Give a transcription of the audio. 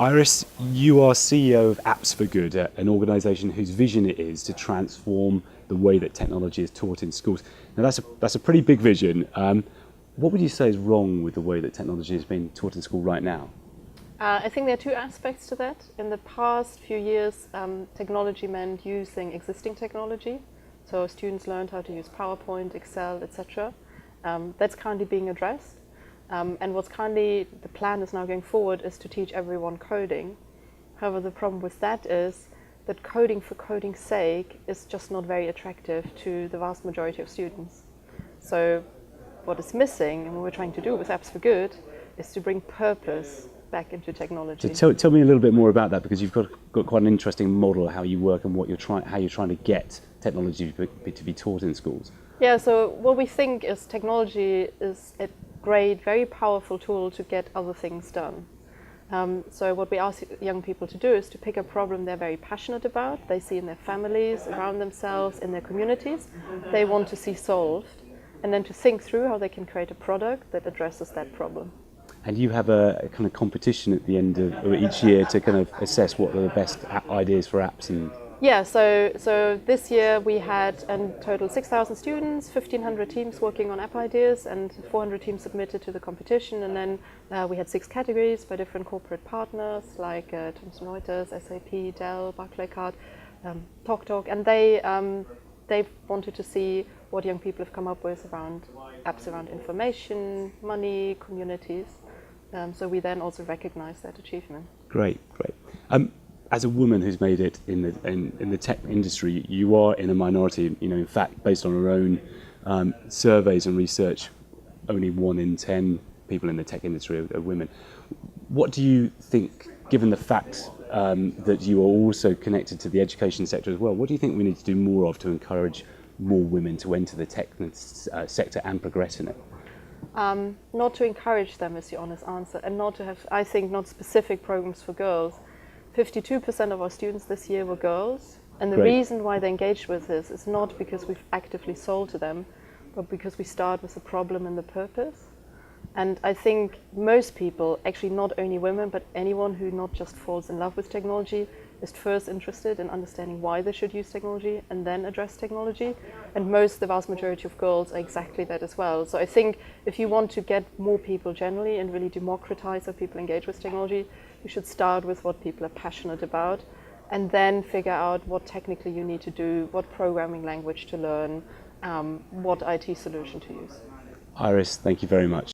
Iris, you are CEO of Apps for Good, an organisation whose vision it is to transform the way that technology is taught in schools. Now that's a pretty big vision. What would you say is wrong with the way that technology is being taught in school right now? I think there are two aspects to that. In the past few years, technology meant using existing technology. So students learned how to use PowerPoint, Excel, etc. That's currently being addressed. And what's currently, the plan is now going forward, is to teach everyone coding. However, the problem with that is that coding for coding's sake is just not very attractive to the vast majority of students. So what is missing, and what we're trying to do with Apps for Good, is to bring purpose back into technology. So tell me a little bit more about that, because you've got quite an interesting model how you work and how you're trying to get technology to be taught in schools. Yeah, so what we think is technology is a great, very powerful tool to get other things done. So what we ask young people to do is to pick a problem they're very passionate about, they see in their families, around themselves, in their communities, they want to see solved, and then to think through how they can create a product that addresses that problem. And you have a kind of competition at the end of each year to kind of assess what are the best ideas for apps. And yeah, so this year we had in total 6,000 students, 1,500 teams working on app ideas, and 400 teams submitted to the competition. And then we had 6 categories by different corporate partners like Thomson Reuters, SAP, Dell, Barclaycard, TalkTalk, and they wanted to see what young people have come up with around apps around information, money, communities. So we then also recognize that achievement. Great. As a woman who's made it in the tech industry, you are in a minority. In fact, based on our own surveys and research, only 1 in 10 people in the tech industry are women. What do you think, given the fact that you are also connected to the education sector as well, what do you think we need to do more of to encourage more women to enter the tech sector and progress in it? Not to encourage them is the honest answer, and not to have, I think, not specific programs for girls. 52% of our students this year were girls, and the reason why they engaged with this is not because we've actively sold to them, but because we start with the problem and the purpose. And I think most people, actually not only women, but anyone who not just falls in love with technology, is first interested in understanding why they should use technology and then address technology. And the vast majority of girls are exactly that as well. So I think if you want to get more people generally and really democratize how people engage with technology, you should start with what people are passionate about and then figure out what technically you need to do, what programming language to learn, what IT solution to use. Iris, thank you very much.